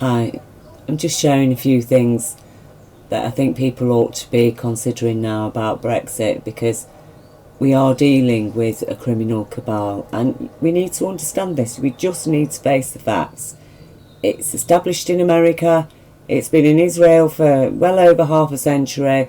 Hi, I'm just sharing a few things that I think people ought to be considering now about Brexit, because we are dealing with a criminal cabal and we need to understand this. We just need to face the facts. It's established in America, it's been in Israel for well over half a century,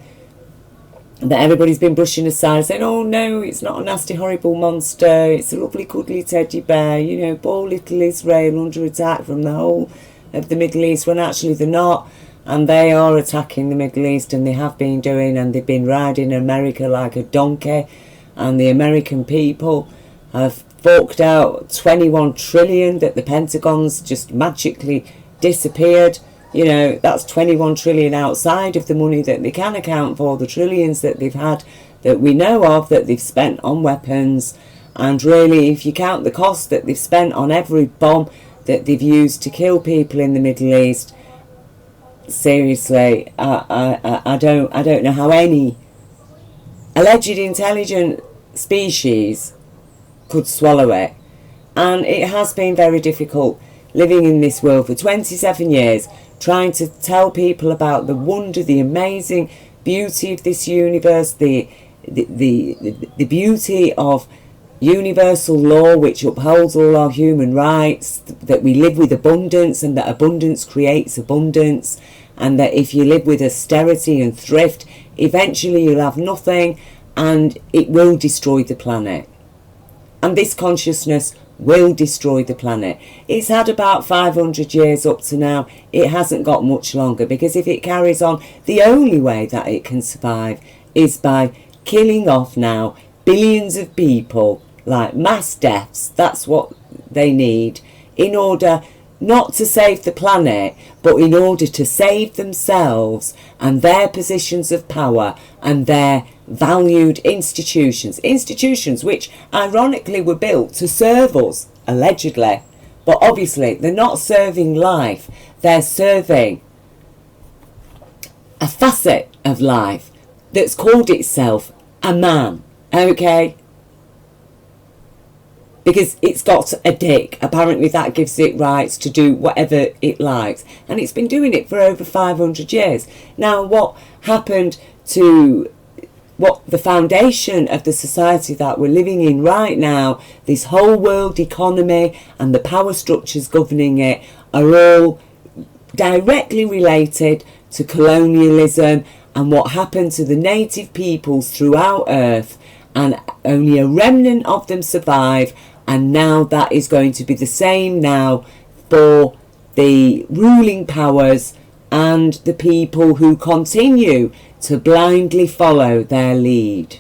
that everybody's been brushing aside, saying, oh no, it's not a nasty horrible monster, it's a lovely cuddly teddy bear, you know, poor little Israel under attack from the whole of the Middle East, when actually they're not. And they are attacking the Middle East, and they have been doing, and they've been riding America like a donkey, and the American people have forked out 21 trillion that the Pentagon's just magically disappeared. You know, that's 21 trillion outside of the money that they can account for, the trillions that they've had, that we know of, that they've spent on weapons. And really, if you count the cost that they've spent on every bomb that they've used to kill people in the Middle East, seriously, I don't know how any alleged intelligent species could swallow it. And it has been very difficult living in this world for 27 years, trying to tell people about the wonder, the amazing beauty of this universe, the beauty of universal law which upholds all our human rights, that we live with abundance, and that abundance creates abundance, and that if you live with austerity and thrift, eventually you'll have nothing and it will destroy the planet. And this consciousness will destroy the planet. It's had about 500 years up to now. It hasn't got much longer, because if it carries on, the only way that it can survive is by killing off now billions of people, like mass deaths. That's what they need, in order not to save the planet, but in order to save themselves and their positions of power and their valued institutions which ironically were built to serve us, allegedly, but obviously they're not serving life, they're serving a facet of life that's called itself a man, okay? Because it's got a dick. Apparently that gives it rights to do whatever it likes. And it's been doing it for over 500 years. Now, what happened to what the foundation of the society that we're living in right now, this whole world economy and the power structures governing it, are all directly related to colonialism and what happened to the native peoples throughout Earth. And only a remnant of them survive, and now that is going to be the same now for the ruling powers and the people who continue to blindly follow their lead.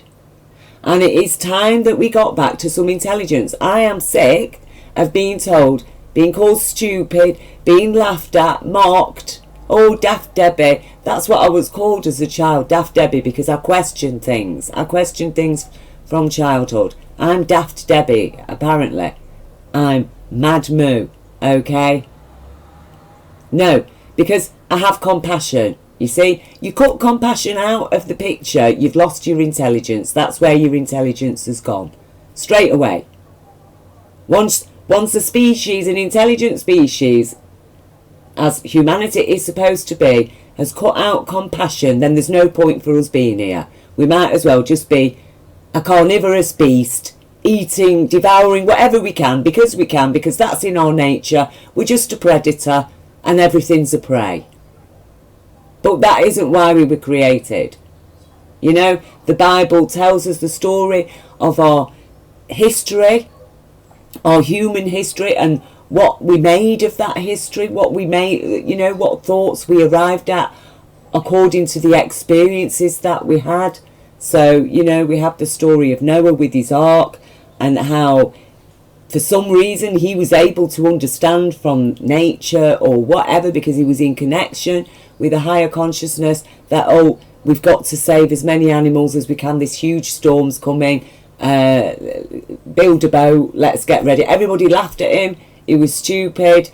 And it is time that we got back to some intelligence. I am sick of being told, being called stupid, being laughed at, mocked. Oh, Daft Debbie. That's what I was called as a child, Daft Debbie, because I question things. I question things from childhood. I'm Daft Debbie, apparently. I'm Mad Moo, okay? No, because I have compassion. You see, you cut compassion out of the picture, you've lost your intelligence. That's where your intelligence has gone. Straight away. Once a species, an intelligent species, as humanity is supposed to be, has cut out compassion, then there's no point for us being here. We might as well just be a carnivorous beast, eating, devouring whatever we can, because that's in our nature. We're just a predator and everything's a prey. But that isn't why we were created. You know, the Bible tells us the story of our history, our human history, and what we made of that history, what we made, you know, what thoughts we arrived at according to the experiences that we had. So, you know, we have the story of Noah with his ark, and how for some reason he was able to understand from nature or whatever, because he was in connection with a higher consciousness, that, oh, we've got to save as many animals as we can, this huge storm's coming, build a boat, let's get ready. Everybody laughed at him, he was stupid,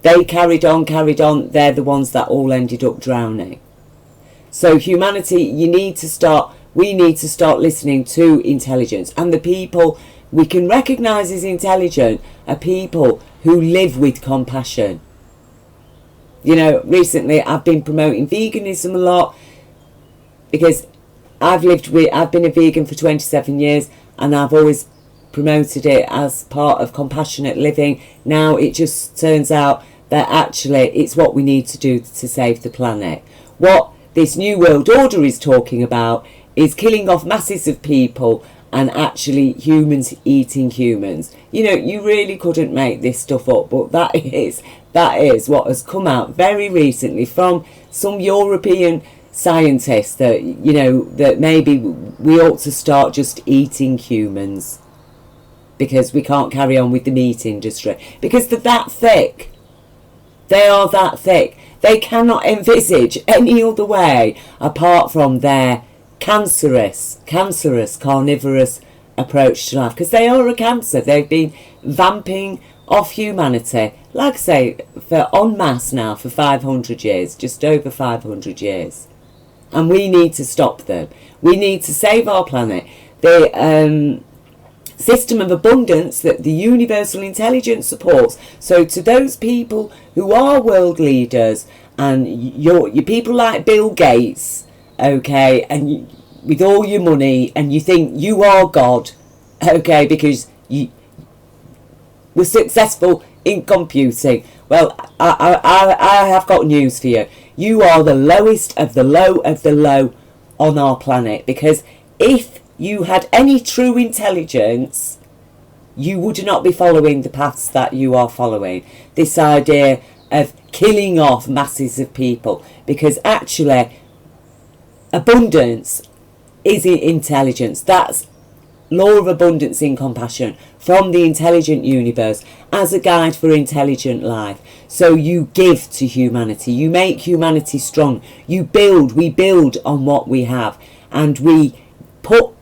they carried on, they're the ones that all ended up drowning. So humanity, we need to start listening to intelligence, and the people we can recognise as intelligent are people who live with compassion. You know, recently I've been promoting veganism a lot because I've been a vegan for 27 years and I've always promoted it as part of compassionate living. Now it just turns out that actually it's what we need to do to save the planet. What this new world order is talking about is killing off masses of people and actually humans eating humans. You know, you really couldn't make this stuff up, but that is what has come out very recently from some European scientists, that, you know, that maybe we ought to start just eating humans because we can't carry on with the meat industry because they're that thick. They are that thick. They cannot envisage any other way apart from their cancerous, carnivorous approach to life, because they are a cancer. They've been vamping off humanity, like I say, en masse now for 500 years, just over 500 years. And we need to stop them. We need to save our planet. The system of abundance that the universal intelligence supports. So to those people who are world leaders and your people like Bill Gates, okay, and with all your money, and you think you are God, okay, because you were successful in computing. Well, I have got news for you. You are the lowest of the low on our planet, because if you had any true intelligence, you would not be following the paths that you are following. This idea of killing off masses of people, because actually abundance is intelligence. That's law of abundance in compassion from the intelligent universe as a guide for intelligent life. So you give to humanity, you make humanity strong, we build on what we have, and we put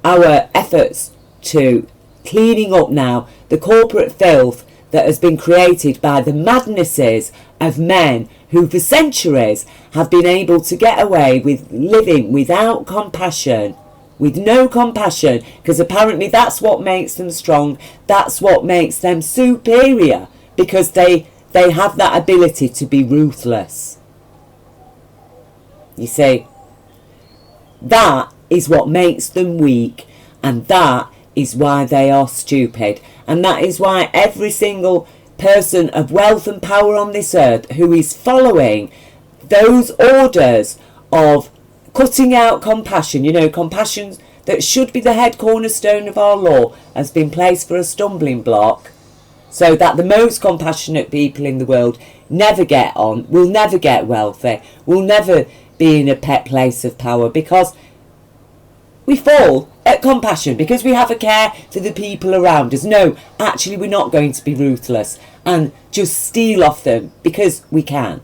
our efforts to cleaning up now the corporate filth that has been created by the madnesses of men who for centuries have been able to get away with living without compassion, with no compassion, because apparently that's what makes them strong, that's what makes them superior, because they have that ability to be ruthless. You see, that is what makes them weak, and that is why they are stupid, and that is why every single person of wealth and power on this earth who is following those orders of cutting out compassion, you know, compassion that should be the head cornerstone of our law, has been placed for a stumbling block, so that the most compassionate people in the world never get on, will never get wealthy, will never be in a pet place of power, because we fall at compassion because we have a care for the people around us. No, actually we're not going to be ruthless and just steal off them because we can.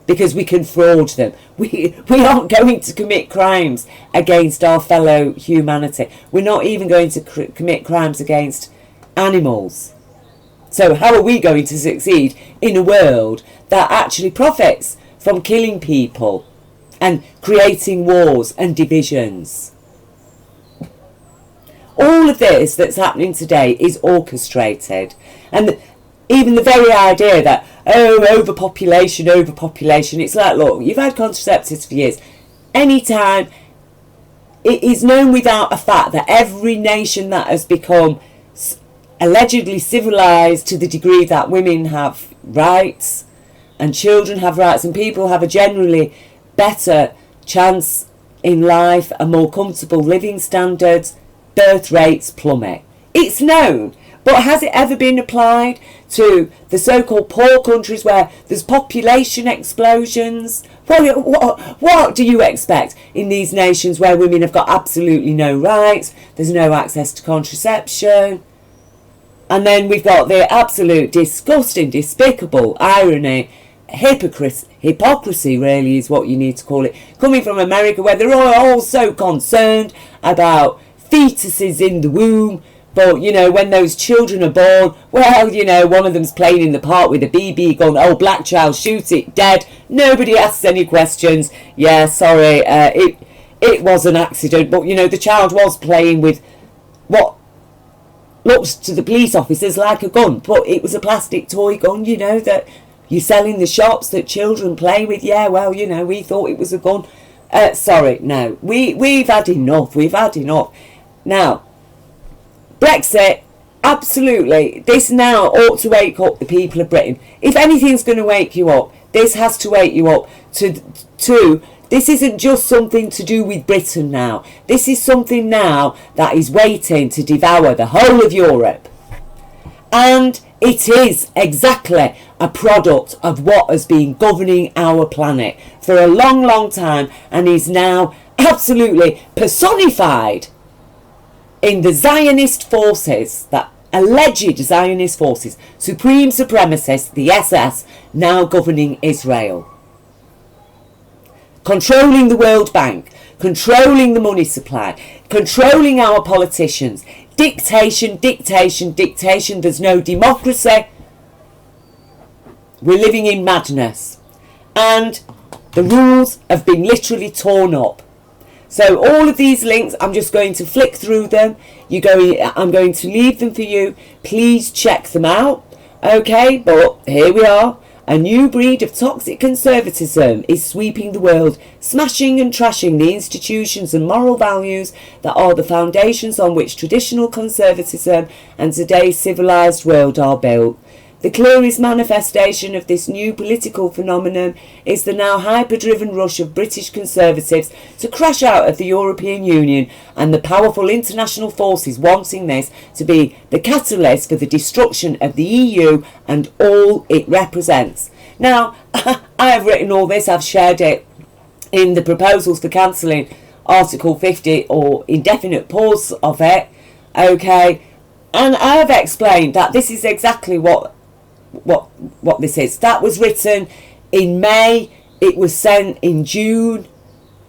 Because we can fraud them. We aren't going to commit crimes against our fellow humanity. We're not even going to commit crimes against animals. So how are we going to succeed in a world that actually profits from killing people and creating wars and divisions? All of this that's happening today is orchestrated. And even the very idea that, oh, overpopulation, it's like, look, you've had contraceptives for years. Anytime, it is known without a fact that every nation that has become allegedly civilised to the degree that women have rights and children have rights and people have a generally better chance in life and more comfortable living standards, birth rates plummet. It's known, but has it ever been applied to the so-called poor countries where there's population explosions? What do you expect in these nations where women have got absolutely no rights, there's no access to contraception? And then we've got the absolute disgusting, despicable irony, hypocrisy really is what you need to call it, coming from America, where they're all so concerned about fetuses in the womb, but you know, when those children are born, well, you know, one of them's playing in the park with a BB gun, oh, black child, shoot it, dead, nobody asks any questions. Yeah, sorry, it was an accident, but you know, the child was playing with what looks to the police officers like a gun, but it was a plastic toy gun, you know, that You're selling the shops that children play with. Yeah, well, you know, we thought it was a gun. Sorry, no. We've had enough. We've had enough. Now, Brexit, absolutely. This now ought to wake up the people of Britain. If anything's going to wake you up, this has to wake you up to this isn't just something to do with Britain now. This is something now that is waiting to devour the whole of Europe. And it is exactly a product of what has been governing our planet for a long, long time, and is now absolutely personified in the Zionist forces, that alleged Zionist forces, supreme supremacists, the SS, now governing Israel. Controlling the World Bank, controlling the money supply, controlling our politicians. Dictation, dictation, dictation. There's no democracy. We're living in madness. And the rules have been literally torn up. So all of these links, I'm just going to flick through them. I'm going to leave them for you. Please check them out. Okay, but here we are. A new breed of toxic conservatism is sweeping the world, smashing and trashing the institutions and moral values that are the foundations on which traditional conservatism and today's civilised world are built. The clearest manifestation of this new political phenomenon is the now hyper-driven rush of British Conservatives to crash out of the European Union, and the powerful international forces wanting this to be the catalyst for the destruction of the EU and all it represents. Now, I have written all this, I've shared it in the proposals for cancelling Article 50 or indefinite pause of it, okay, and I have explained that this is exactly what this is. That was written in May. It was sent in June.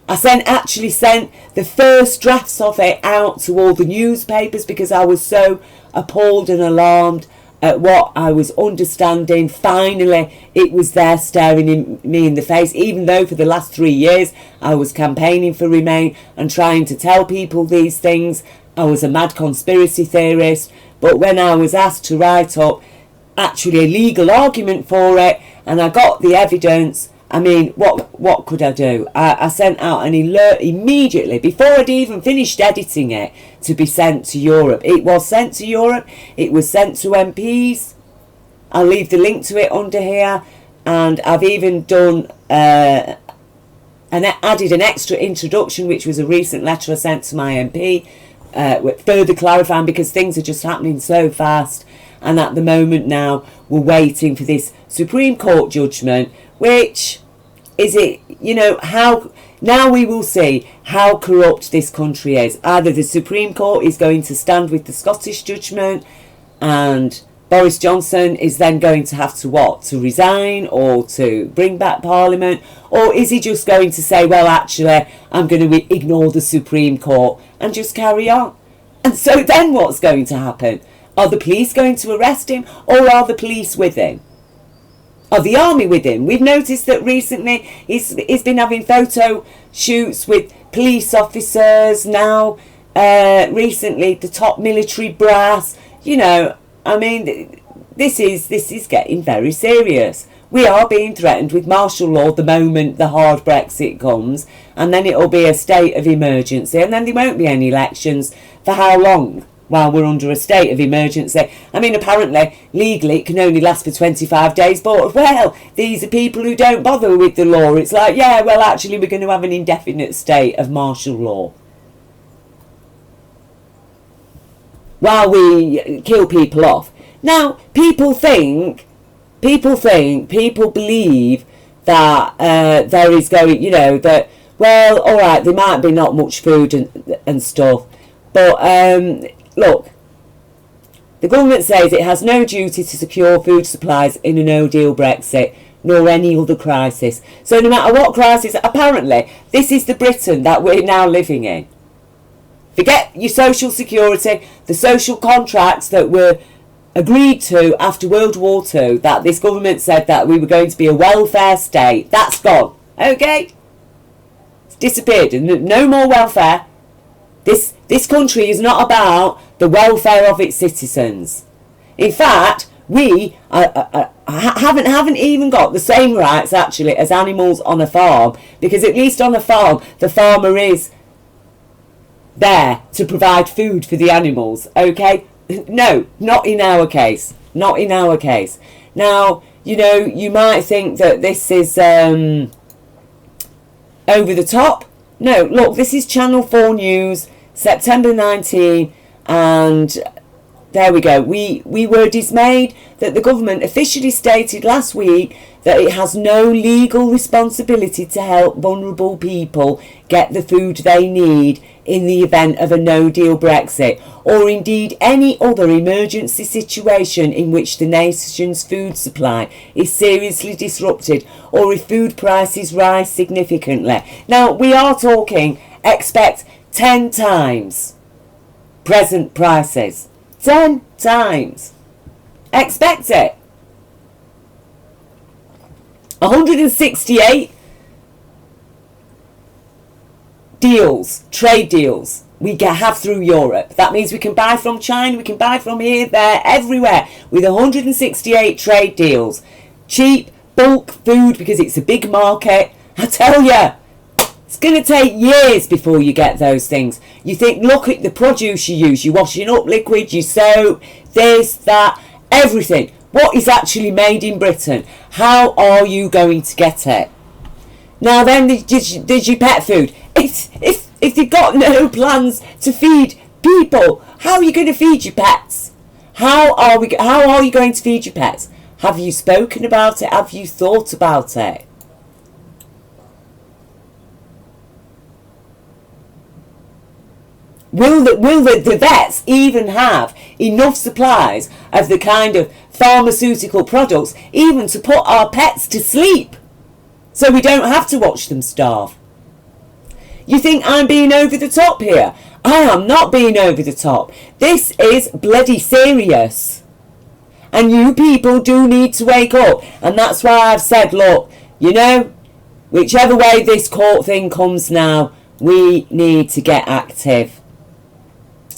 I actually sent the first drafts of it out to all the newspapers because I was so appalled and alarmed at what I was understanding. Finally, it was there staring me in the face, even though for the last 3 years I was campaigning for Remain and trying to tell people these things. I was a mad conspiracy theorist, but when I was asked to write up actually a legal argument for it, and I got the evidence, I mean, what could I do? I sent out an alert immediately before I'd even finished editing it to be sent to Europe. It was sent to Europe. It was sent to MPs. I'll leave the link to it under here, and I've even done added an extra introduction, which was a recent letter I sent to my MP, further clarifying, because things are just happening so fast. And at the moment now, we're waiting for this Supreme Court judgment, which is it, you know, how, now we will see how corrupt this country is. Either the Supreme Court is going to stand with the Scottish judgment, and Boris Johnson is then going to have to what? To resign or to bring back Parliament? Or is he just going to say, well, actually, I'm going to ignore the Supreme Court and just carry on? And so then what's going to happen? Are the police going to arrest him, or are the police with him? Are the army with him? We've noticed that recently he's been having photo shoots with police officers now. Recently, the top military brass. You know, I mean, this is getting very serious. We are being threatened with martial law the moment the hard Brexit comes, and then it'll be a state of emergency, and then there won't be any elections for how long? While we're under a state of emergency. I mean, apparently, legally, it can only last for 25 days, but, well, these are people who don't bother with the law. It's like, yeah, well, actually, we're going to have an indefinite state of martial law while we kill people off. Now, people believe that there is going, you know, that, well, all right, there might be not much food and stuff, but, look, the government says it has no duty to secure food supplies in a no-deal Brexit, nor any other crisis. So no matter what crisis, apparently, this is the Britain that we're now living in. Forget your social security, the social contracts that were agreed to after World War II, that this government said that we were going to be a welfare state. That's gone, okay? It's disappeared, and no more welfare. This country is not about the welfare of its citizens. In fact, We haven't even got the same rights actually as animals on a farm, because at least on a farm the farmer is there to provide food for the animals. Okay, no, not in our case. Not in our case. Now, you know, you might think that this is over the top. No, look, this is Channel 4 News, September 19, and there we go. We were dismayed that the government officially stated last week that it has no legal responsibility to help vulnerable people get the food they need in the event of a no-deal Brexit, or indeed any other emergency situation in which the nation's food supply is seriously disrupted, or if food prices rise significantly. Now, we are talking, expect 10 times present prices. 10 times. Expect it. 168 deals, trade deals we have through Europe. That means we can buy from China, we can buy from here, there, everywhere, with 168 trade deals. Cheap, bulk food, because it's a big market. I tell you, it's going to take years before you get those things. You think, look at the produce you use. You're washing up liquid, you soap, this, that, everything. What is actually made in Britain? How are you going to get it? Now then, there's your pet food. If you've got no plans to feed people, how are you going to feed your pets? How are you going to feed your pets? Have you spoken about it? Have you thought about it? Will the vets even have enough supplies of the kind of pharmaceutical products even to put our pets to sleep, so we don't have to watch them starve? You think I'm being over the top here? I am not being over the top. This is bloody serious. And you people do need to wake up. And that's why I've said, look, you know, whichever way this court thing comes now, we need to get active.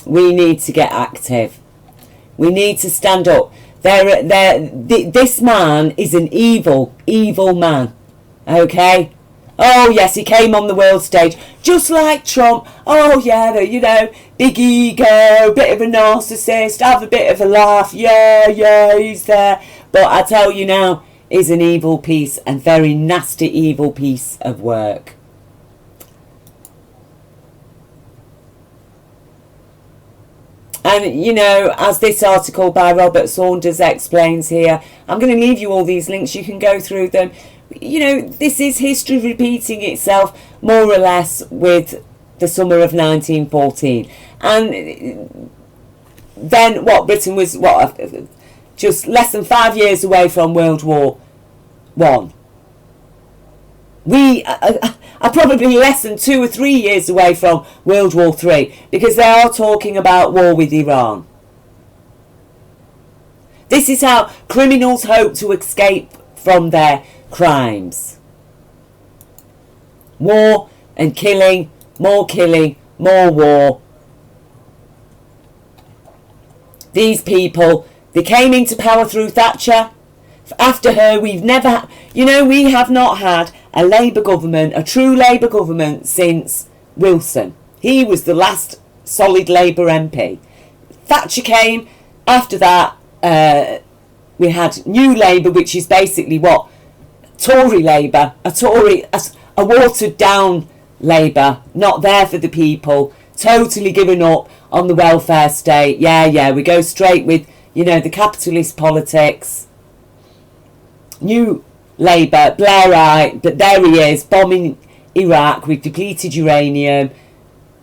We need to get active. We need to stand up. This man is an evil, evil man. Okay? Oh, yes, he came on the world stage, just like Trump. Oh, yeah, you know, big ego, bit of a narcissist, have a bit of a laugh. Yeah, he's there. But I tell you now, he's an evil piece, and very nasty, evil piece of work. And, you know, as this article by Robert Saunders explains here, I'm going to leave you all these links. You can go through them. You know, this is history repeating itself more or less with the summer of 1914. And then Britain was, just less than 5 years away from World War One. We are probably less than 2 or 3 years away from World War Three, because they are talking about war with Iran. This is how criminals hope to escape from their crimes. War and killing, more war. These people, they came into power through Thatcher. After her, we have not had a Labour government, a true Labour government, since Wilson. He was the last solid Labour MP. Thatcher came. After that, we had New Labour, which is basically what? Tory Labour, a watered down Labour, not there for the people, totally given up on the welfare state. Yeah, we go straight with, you know, the capitalist politics. New Labour, Blairite, but there he is, bombing Iraq with depleted uranium.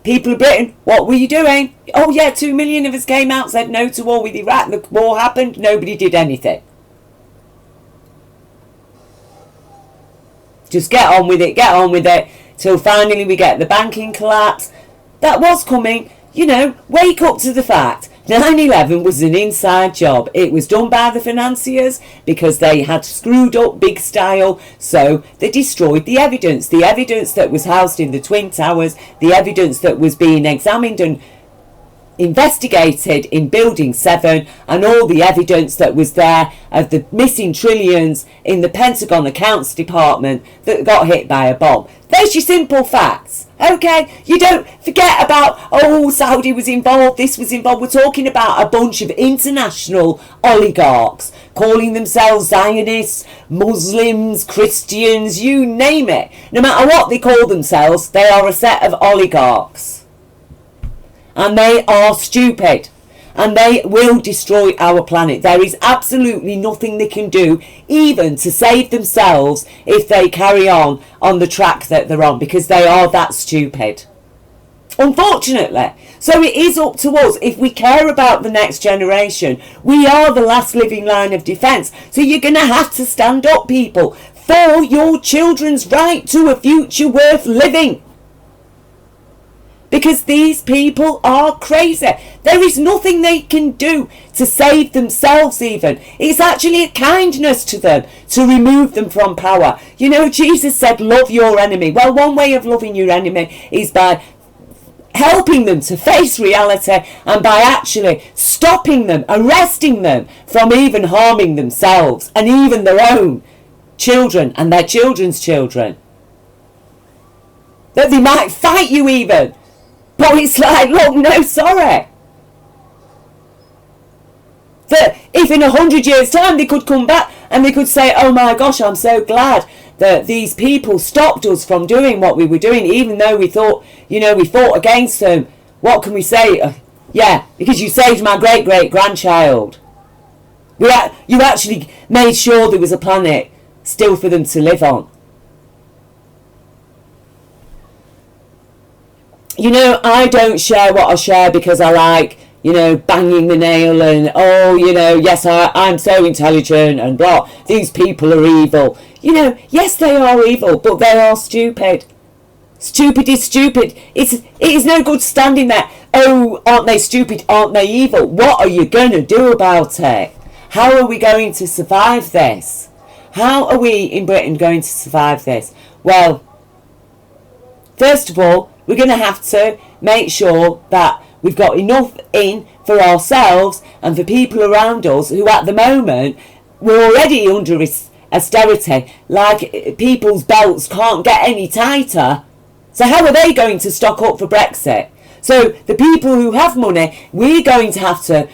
People of Britain, what were you doing? Oh yeah, 2 million of us came out, said no to war with Iraq, the war happened, nobody did anything. Just get on with it, till finally we get the banking collapse. That was coming, you know, wake up to the fact 9/11 was an inside job. It was done by the financiers because they had screwed up big style, so they destroyed the evidence that was housed in the Twin Towers, the evidence that was being examined and investigated in Building 7 and all the evidence that was there of the missing trillions in the Pentagon Accounts Department that got hit by a bomb. There's your simple facts. Okay, you don't forget about, oh, Saudi was involved, this was involved. We're talking about a bunch of international oligarchs calling themselves Zionists, Muslims, Christians, you name it. No matter what they call themselves, they are a set of oligarchs. And they are stupid. And they will destroy our planet. There is absolutely nothing they can do, even to save themselves, if they carry on the track that they're on, because they are that stupid. Unfortunately. So it is up to us. If we care about the next generation, we are the last living line of defence. So you're going to have to stand up, people, for your children's right to a future worth living. Because these people are crazy. There is nothing they can do to save themselves even. It's actually a kindness to them to remove them from power. You know, Jesus said, love your enemy. Well, one way of loving your enemy is by helping them to face reality and by actually stopping them, arresting them from even harming themselves and even their own children and their children's children. That they might fight you even. But it's like, look, no, sorry. That if in 100 years' time they could come back and they could say, oh my gosh, I'm so glad that these people stopped us from doing what we were doing, even though we thought, you know, we fought against them. What can we say? Yeah, because you saved my great-great-grandchild. You actually made sure there was a planet still for them to live on. You know, I don't share what I share because I like, you know, banging the nail and, oh, you know, yes, I'm so intelligent and blah, these people are evil. You know, yes, they are evil, but they are stupid. Stupid is stupid. It is no good standing there, oh, aren't they stupid, aren't they evil? What are you going to do about it? How are we going to survive this? How are we in Britain going to survive this? Well, first of all, we're going to have to make sure that we've got enough in for ourselves and for people around us who at the moment, we're already under austerity, like people's belts can't get any tighter. So how are they going to stock up for Brexit? So the people who have money, we're going to have to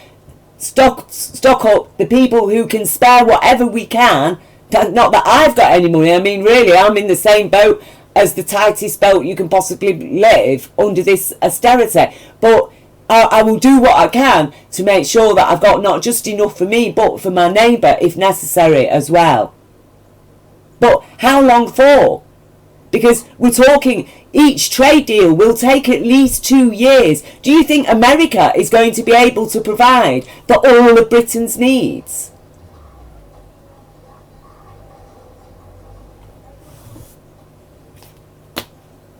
stock up the people who can spare whatever we can. Not that I've got any money, I mean really I'm in the same boat as the tightest belt you can possibly live under this austerity. But I will do what I can to make sure that I've got not just enough for me, but for my neighbour if necessary as well. But how long for? Because we're talking each trade deal will take at least 2 years. Do you think America is going to be able to provide for all of Britain's needs?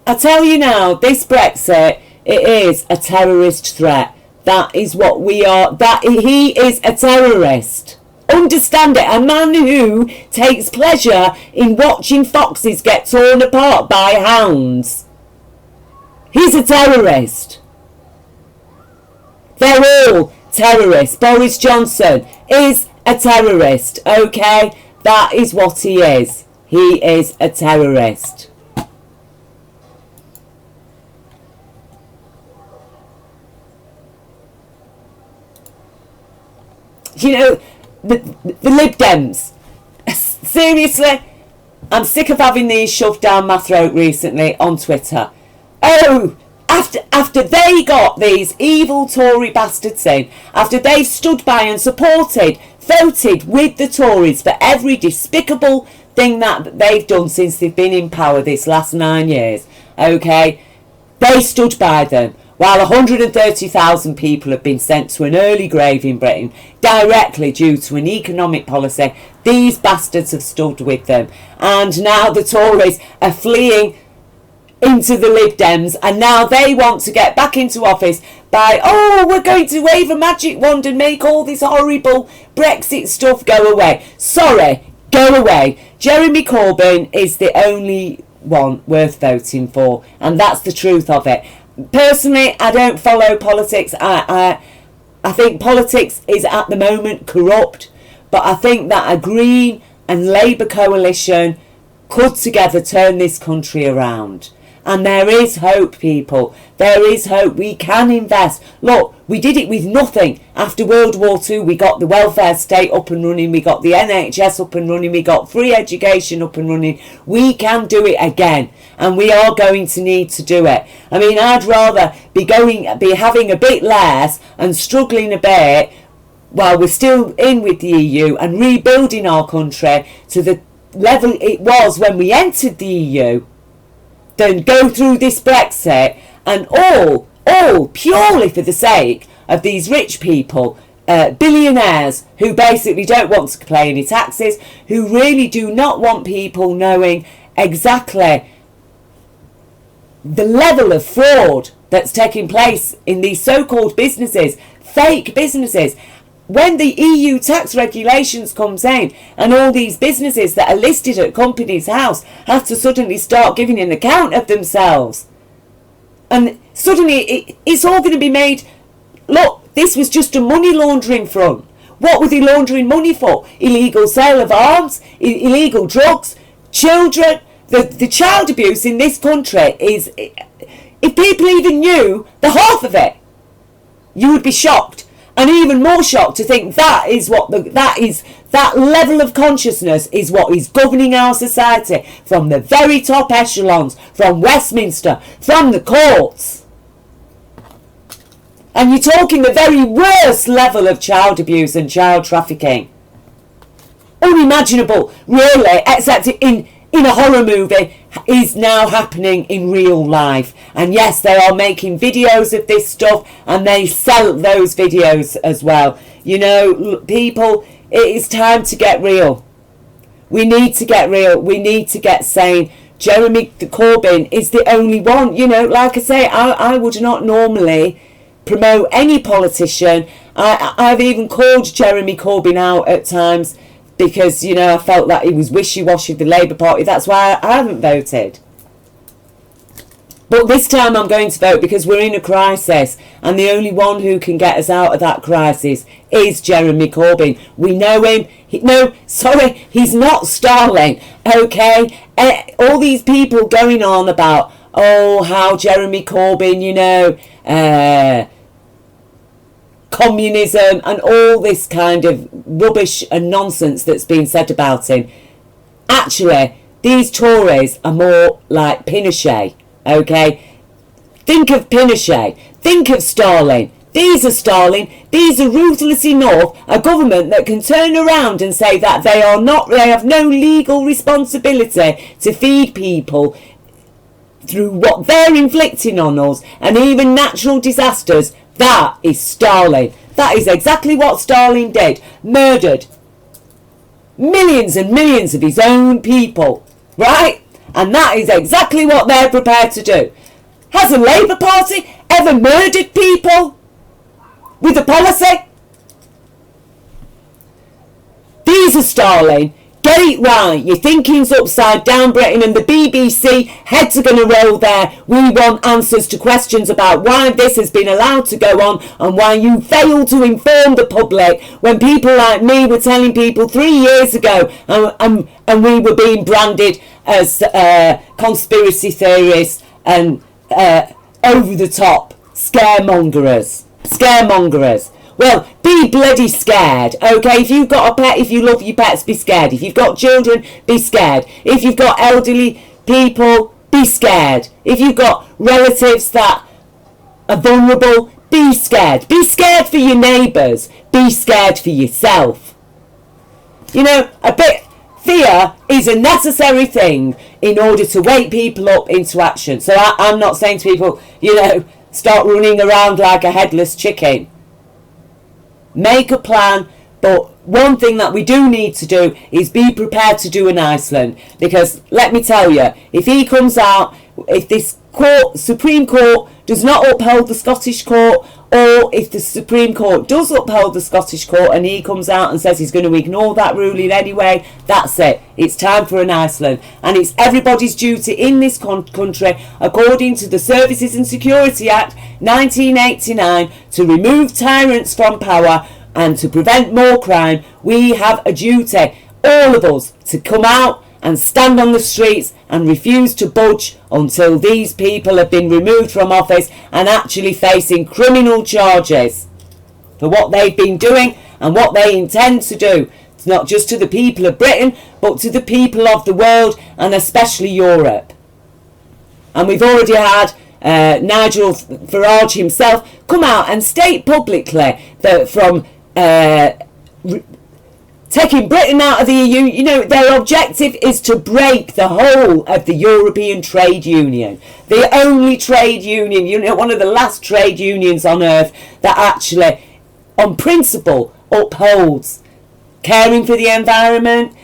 I tell you now, this Brexit, it is a terrorist threat. That is what we are. That he is a terrorist. Understand it. A man who takes pleasure in watching foxes get torn apart by hounds. He's a terrorist. They're all terrorists. Boris Johnson is a terrorist. Okay? That is what he is. He is a terrorist. You know, the Lib Dems, seriously, I'm sick of having these shoved down my throat recently on Twitter. Oh, after they got these evil Tory bastards in, after they've stood by and voted with the Tories for every despicable thing that they've done since they've been in power this last 9 years, okay, they stood by them. While 130,000 people have been sent to an early grave in Britain directly due to an economic policy, these bastards have stood with them. And now the Tories are fleeing into the Lib Dems, and now they want to get back into office by, oh, we're going to wave a magic wand and make all this horrible Brexit stuff go away. Sorry, go away. Jeremy Corbyn is the only one worth voting for, and that's the truth of it. personally, I don't follow politics. I think politics is at the moment corrupt, but I think that a Green and Labour coalition could together turn this country around. And there is hope, people. There is hope. We can invest. Look, we did it with nothing. After World War II, we got the welfare state up and running. We got the NHS up and running. We got free education up and running. We can do it again. And we are going to need to do it. I mean, I'd rather be having a bit less and struggling a bit while we're still in with the EU and rebuilding our country to the level it was when we entered the EU, than go through this Brexit, and all purely for the sake of these rich people, billionaires who basically don't want to pay any taxes, who really do not want people knowing exactly the level of fraud that's taking place in these so-called businesses, fake businesses. When the EU tax regulations comes in and all these businesses that are listed at Companies House have to suddenly start giving an account of themselves, and suddenly it's all going to be made, look, this was just a money laundering front. What were they laundering money for? Illegal sale of arms, illegal drugs, children. The child abuse in this country is, if people even knew the half of it, you would be shocked. And even more shocked to think that level of consciousness is what is governing our society, from the very top echelons, from Westminster, from the courts. And you're talking the very worst level of child abuse and child trafficking. Unimaginable, really, except in a horror movie, is now happening in real life. And yes, they are making videos of this stuff, and they sell those videos as well. You know, people, it is time to get real. We need to get real. We need to get sane. Jeremy Corbyn is the only one. You know, like I say, I would not normally promote any politician. I've even called Jeremy Corbyn out at times, because, you know, I felt that he was wishy-washy of the Labour Party. That's why I haven't voted. But this time I'm going to vote, because we're in a crisis, and the only one who can get us out of that crisis is Jeremy Corbyn. We know him. He's not Stalin, okay? All these people going on about, oh, how Jeremy Corbyn, you know, communism and all this kind of rubbish and nonsense that's been said about him. Actually, these Tories are more like Pinochet, okay? Think of Pinochet. Think of Stalin. These are Stalin. These are ruthless enough, a government that can turn around and say that they have no legal responsibility to feed people through what they're inflicting on us, and even natural disasters. That is Stalin. That is exactly what Stalin did. Murdered millions and millions of his own people. Right? And that is exactly what they're prepared to do. Has the Labour Party ever murdered people with a policy? These are Stalin. Get it right. Your thinking's upside down, Britain, and the BBC heads are going to roll there. We want answers to questions about why this has been allowed to go on, and why you failed to inform the public when people like me were telling people 3 years ago, and we were being branded as conspiracy theorists and over the top scaremongers. Well, be bloody scared, okay? If you've got a pet, if you love your pets, be scared. If you've got children, be scared. If you've got elderly people, be scared. If you've got relatives that are vulnerable, be scared. Be scared for your neighbours. Be scared for yourself. You know, fear is a necessary thing in order to wake people up into action. So I'm not saying to people, you know, start running around like a headless chicken. Make a plan, but one thing that we do need to do is be prepared to do an Iceland. Because let me tell you, if he comes out, if this Supreme Court does not uphold the Scottish Court, or if the Supreme Court does uphold the Scottish Court and he comes out and says he's going to ignore that ruling anyway, that's it. It's time for an Iceland. And it's everybody's duty in this country, according to the Services and Security Act 1989, to remove tyrants from power and to prevent more crime. We have a duty, all of us, to come out and stand on the streets and refuse to budge until these people have been removed from office and actually facing criminal charges for what they've been doing and what they intend to do. It's not just to the people of Britain, but to the people of the world, and especially Europe. And we've already had Nigel Farage himself come out and state publicly that from taking Britain out of the EU, you know, their objective is to break the whole of the European Trade Union. The only trade union, you know, one of the last trade unions on earth that actually, on principle, upholds caring for the environment,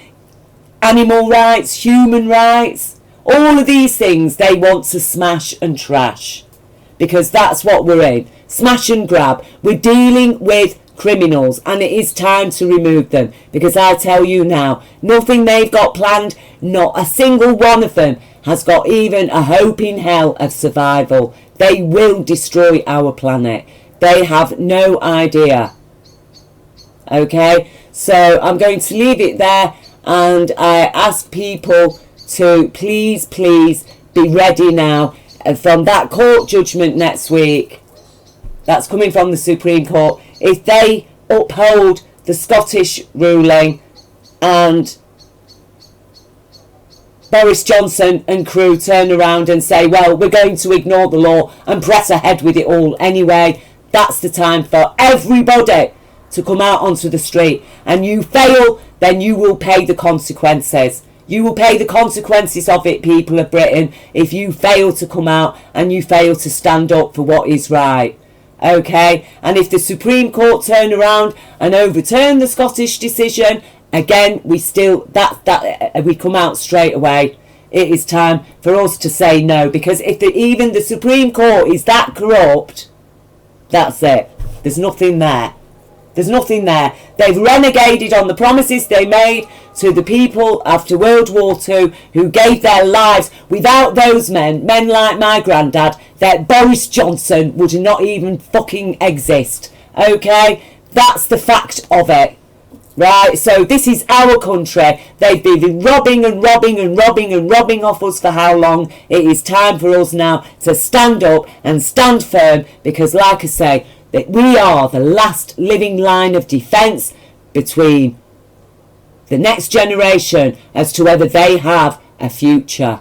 animal rights, human rights, all of these things they want to smash and trash. Because that's what we're in. Smash and grab. We're dealing with criminals, and it is time to remove them, because I tell you now, nothing they've got planned, not a single one of them has got even a hope in hell of survival. They will destroy our planet. They have no idea. Okay, so I'm going to leave it there, and I ask people to please be ready now from that court judgment next week that's coming from the Supreme Court. If they uphold the Scottish ruling and Boris Johnson and crew turn around and say, well, we're going to ignore the law and press ahead with it all anyway, that's the time for everybody to come out onto the street. And you fail, then you will pay the consequences. You will pay the consequences of it, people of Britain, if you fail to come out and you fail to stand up for what is right. Okay, and if the Supreme Court turn around and overturn the Scottish decision, again, we still we come out straight away. It is time for us to say no, because if even the Supreme Court is that corrupt, that's it. There's nothing there. There's nothing there. They've renegaded on the promises they made to the people after World War II who gave their lives. Without those men like my granddad, that Boris Johnson would not even fucking exist. Okay? That's the fact of it. Right? So this is our country. They've been robbing and robbing and robbing and robbing off us for how long? It is time for us now to stand up and stand firm, because like I say, that we are the last living line of defence between the next generation as to whether they have a future.